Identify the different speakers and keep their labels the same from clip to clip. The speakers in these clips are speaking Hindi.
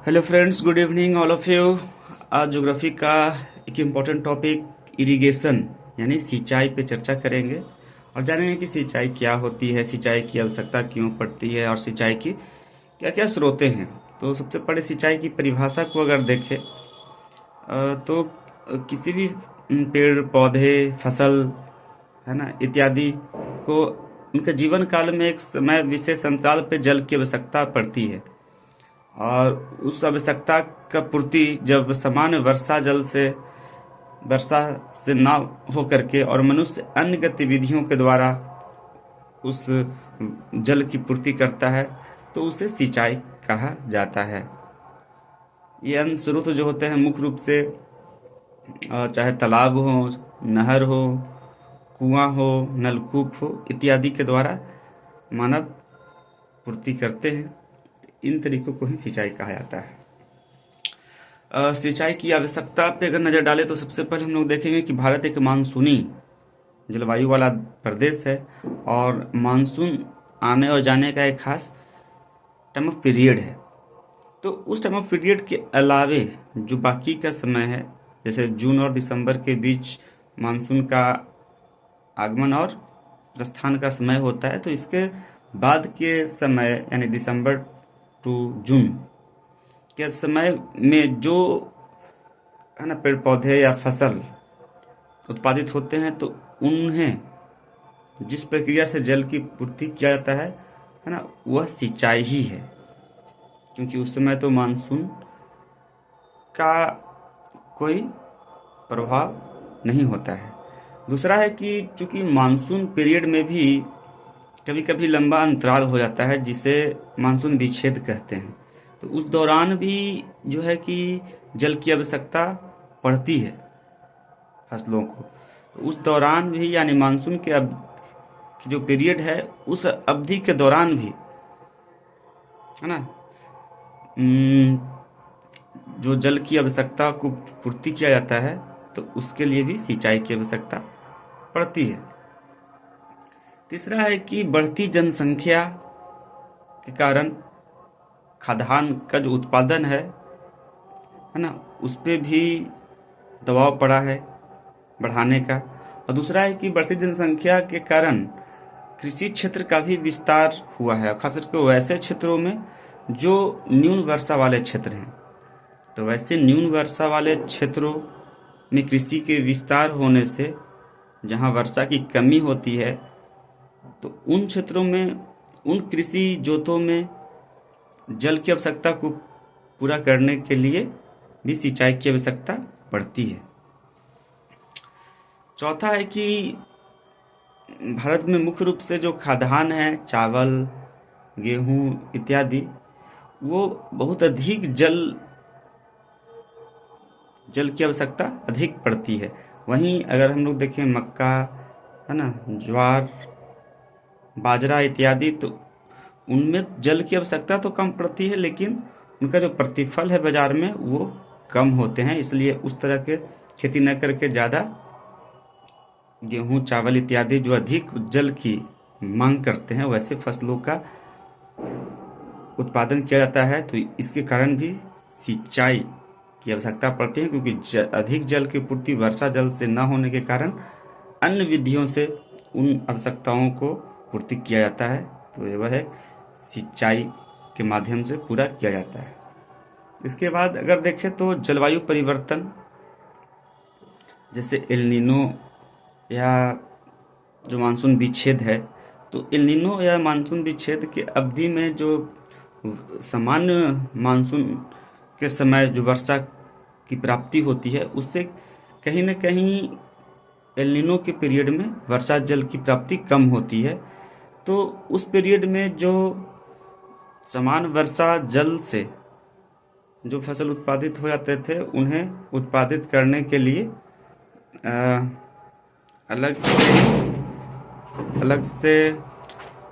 Speaker 1: Hello friends, good evening all of you. आज ज्योग्राफी का एक इम्पॉर्टेंट टॉपिक इरिगेशन यानी सिंचाई पे चर्चा करेंगे और जानेंगे कि सिंचाई क्या होती है, सिंचाई की आवश्यकता क्यों पड़ती है और सिंचाई की क्या क्या स्रोतें हैं। तो सबसे पहले सिंचाई की परिभाषा को अगर देखें तो किसी भी पेड़ पौधे फसल है ना इत्यादि को उनके जीवन काल में एक समय विशेष अंतराल पे जल की आवश्यकता पड़ती है और उस आवश्यकता का पूर्ति जब सामान्य वर्षा से ना हो करके और मनुष्य अन्य गतिविधियों के द्वारा उस जल की पूर्ति करता है तो उसे सिंचाई कहा जाता है। ये अन्य स्रोत जो होते हैं मुख्य रूप से चाहे तालाब हो, नहर हो, कुआं हो, नलकूप हो इत्यादि के द्वारा मानव पूर्ति करते हैं। इन तरीकों को ही सिंचाई कहा जाता है। सिंचाई की आवश्यकता पे अगर नज़र डालें तो सबसे पहले हम लोग देखेंगे कि भारत एक मानसूनी जलवायु वाला प्रदेश है और मानसून आने और जाने का एक खास टाइम ऑफ पीरियड है। तो उस टाइम ऑफ पीरियड के अलावे जो बाकी का समय है, जैसे जून और दिसंबर के बीच मानसून का आगमन और प्रस्थान का समय होता है, तो इसके बाद के समय यानी दिसंबर टू जून के समय में जो है ना पेड़ पौधे या फसल उत्पादित होते हैं तो उन्हें जिस प्रक्रिया से जल की पूर्ति किया जाता है ना, वह सिंचाई ही है, क्योंकि उस समय तो मानसून का कोई प्रभाव नहीं होता है। दूसरा है कि चूंकि मानसून पीरियड में भी कभी कभी लंबा अंतराल हो जाता है जिसे मानसून विच्छेद कहते हैं, तो उस दौरान भी जो है कि जल की आवश्यकता पड़ती है फसलों को। तो उस दौरान भी यानी मानसून के की जो पीरियड है उस अवधि के दौरान भी है ना जो जल की आवश्यकता को पूर्ति किया जाता है तो उसके लिए भी सिंचाई की आवश्यकता पड़ती है। तीसरा है कि बढ़ती जनसंख्या के कारण खाद्यान्न का जो उत्पादन है ना, उस पर भी दबाव पड़ा है बढ़ाने का। और दूसरा है कि बढ़ती जनसंख्या के कारण कृषि क्षेत्र का भी विस्तार हुआ है, खास करके वैसे क्षेत्रों में जो न्यून वर्षा वाले क्षेत्र हैं। तो वैसे न्यून वर्षा वाले क्षेत्रों में कृषि के विस्तार होने से जहाँ वर्षा की कमी होती है तो उन क्षेत्रों में उन कृषि जोतों में जल की आवश्यकता को पूरा करने के लिए भी सिंचाई की आवश्यकता पड़ती है। चौथा है कि भारत में मुख्य रूप से जो खाद्यान्न है, चावल, गेहूं इत्यादि, वो बहुत अधिक जल की आवश्यकता अधिक पड़ती है। वहीं अगर हम लोग देखें मक्का है ना, ज्वार, बाजरा इत्यादि, तो उनमें जल की आवश्यकता तो कम पड़ती है लेकिन उनका जो प्रतिफल है बाजार में वो कम होते हैं, इसलिए उस तरह के खेती न करके ज़्यादा गेहूं, चावल इत्यादि जो अधिक जल की मांग करते हैं वैसे फसलों का उत्पादन किया जाता है। तो इसके कारण भी सिंचाई की आवश्यकता पड़ती है, क्योंकि अधिक जल की पूर्ति वर्षा जल से न होने के कारण अन्य विधियों से उन आवश्यकताओं को पूर्ति किया जाता है। तो वह है सिंचाई के माध्यम से पूरा किया जाता है। इसके बाद अगर देखें तो जलवायु परिवर्तन जैसे एल नीनो या जो मानसून विच्छेद है, तो एल नीनो या मानसून विच्छेद के अवधि में जो सामान्य मानसून के समय जो वर्षा की प्राप्ति होती है उससे कहीं न कहीं एल नीनो के पीरियड में वर्षा जल की प्राप्ति कम होती है। तो उस पीरियड में जो समान वर्षा जल से जो फसल उत्पादित हो जाते थे उन्हें उत्पादित करने के लिए अलग से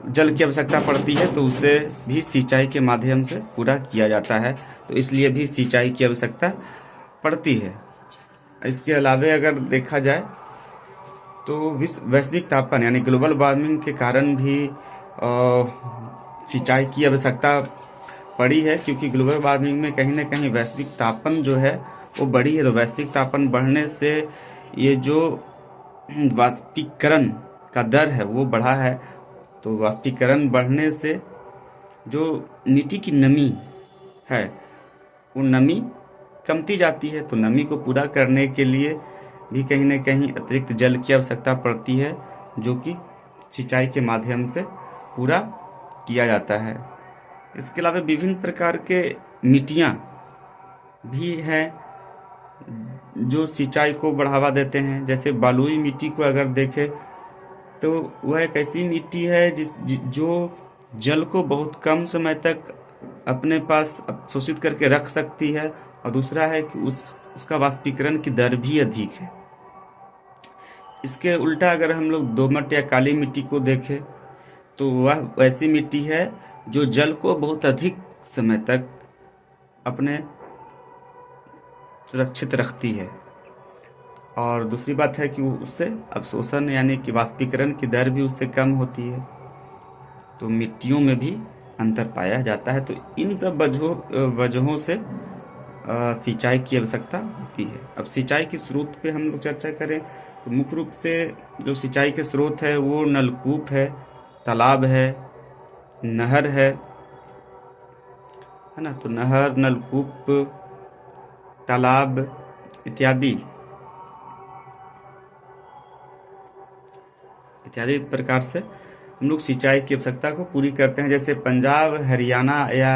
Speaker 1: जल की आवश्यकता पड़ती है, तो उसे भी सिंचाई के माध्यम से पूरा किया जाता है। तो इसलिए भी सिंचाई की आवश्यकता पड़ती है। इसके अलावे अगर देखा जाए तो वैश्विक तापमान यानी ग्लोबल वार्मिंग के कारण भी सिंचाई की आवश्यकता पड़ी है, क्योंकि ग्लोबल वार्मिंग में कहीं ना कहीं वैश्विक तापन जो है वो बढ़ी है। तो वैश्विक तापन बढ़ने से ये जो वाष्पीकरण का दर है वो बढ़ा है। तो वाष्पीकरण बढ़ने से जो मिट्टी की नमी है वो नमी कमती जाती है। तो नमी को पूरा करने के लिए भी कहीं ना कहीं अतिरिक्त जल की आवश्यकता पड़ती है, जो कि सिंचाई के माध्यम से पूरा किया जाता है। इसके अलावा विभिन्न प्रकार के मिट्टियाँ भी हैं जो सिंचाई को बढ़ावा देते हैं। जैसे बलुई मिट्टी को अगर देखें तो वह एक ऐसी मिट्टी है जो जल को बहुत कम समय तक अपने पास अवशोषित करके रख सकती है, और दूसरा है कि उसका वाष्पीकरण की दर भी अधिक है। इसके उल्टा अगर हम लोग दोमट या काली मिट्टी को देखें तो वह वैसी मिट्टी है जो जल को बहुत अधिक समय तक अपने सुरक्षित रखती है। और दूसरी बात है कि उससे अवशोषण यानी कि वाष्पीकरण की दर भी उससे कम होती है। तो मिट्टियों में भी अंतर पाया जाता है। तो इन सब वजहों से सिंचाई की आवश्यकता होती है। अब सिंचाई की स्रोत पे हम लोग चर्चा करें तो मुख्य रूप से जो सिंचाई के स्रोत है वो नलकूप है, तालाब है, नहर है ना। तो नहर, नलकूप, तालाब इत्यादि प्रकार से हम लोग सिंचाई की आवश्यकता को पूरी करते हैं। जैसे पंजाब, हरियाणा या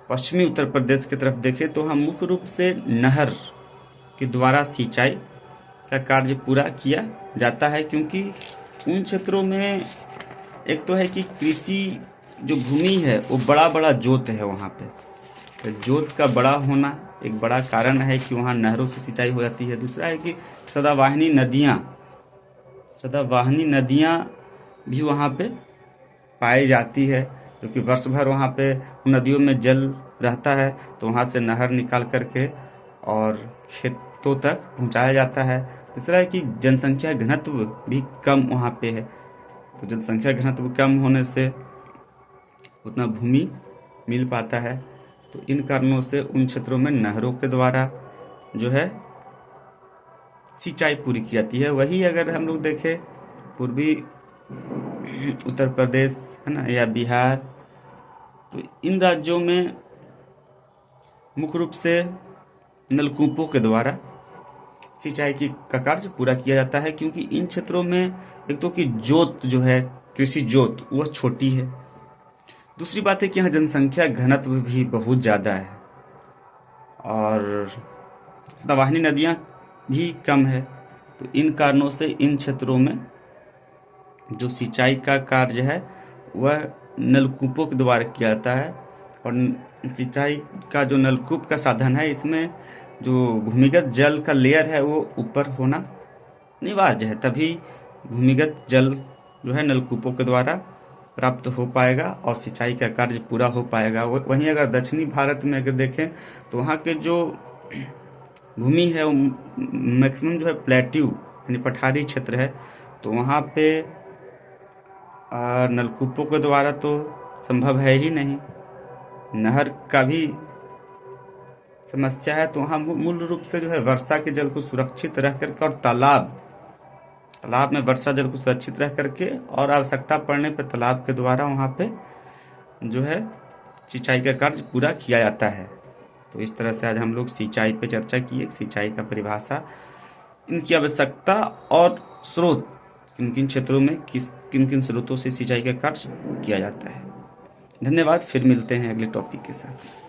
Speaker 1: पश्चिमी उत्तर प्रदेश की तरफ देखें तो हम मुख्य रूप से नहर के द्वारा सिंचाई का कार्य पूरा किया जाता है, क्योंकि उन क्षेत्रों में एक तो है कि कृषि जो भूमि है वो बड़ा जोत है वहाँ पे। तो जोत का बड़ा होना एक बड़ा कारण है कि वहाँ नहरों से सिंचाई हो जाती है। दूसरा है कि सदावाहिनी नदियाँ भी वहाँ पे पाई जाती है, जो कि वर्ष भर वहाँ पे नदियों में जल रहता है। तो वहाँ से नहर निकाल करके और खेतों तक पहुँचाया जाता है। तीसरा है कि जनसंख्या घनत्व भी कम वहाँ पे है। तो जनसंख्या घनत्व कम होने से उतना भूमि मिल पाता है। तो इन कारणों से उन क्षेत्रों में नहरों के द्वारा जो है सिंचाई पूरी की जाती है। वही अगर हम लोग देखें पूर्वी उत्तर प्रदेश है ना या बिहार, तो इन राज्यों में मुख्य रूप से नलकूपों के द्वारा सिंचाई का कार्य पूरा किया जाता है, क्योंकि इन क्षेत्रों में एक तो कि जोत जो है, कृषि जोत, वह छोटी है। दूसरी बात है कि यहाँ जनसंख्या घनत्व भी बहुत ज़्यादा है और सदावाहिनी नदियाँ भी कम है। तो इन कारणों से इन क्षेत्रों में जो सिंचाई का कार्य है वह नलकूपों के द्वारा किया जाता है। और सिंचाई का जो नलकूप का साधन है, इसमें जो भूमिगत जल का लेयर है वो ऊपर होना अनिवार्य है, तभी भूमिगत जल जो है नलकूपों के द्वारा प्राप्त हो पाएगा और सिंचाई का कार्य पूरा हो पाएगा। वहीं अगर दक्षिणी भारत में अगर देखें तो वहाँ के जो भूमि है वो मैक्सिमम जो है प्लेट्यू यानी पठारी क्षेत्र है। तो वहाँ पे नलकूपों के द्वारा तो संभव है ही नहीं, नहर का भी समस्या है। तो वहाँ मूल रूप से जो है वर्षा के जल को सुरक्षित रह करके और तालाब में वर्षा जल को सुरक्षित रह करके और आवश्यकता पड़ने पर तालाब के द्वारा वहाँ पे जो है सिंचाई का कार्य पूरा किया जाता है। तो इस तरह से आज हम लोग सिंचाई पे चर्चा किए, सिंचाई का परिभाषा, इनकी आवश्यकता और स्रोत, किन किन क्षेत्रों में किन किन स्रोतों से सिंचाई का कार्य किया जाता है। धन्यवाद, फिर मिलते हैं अगले टॉपिक के साथ।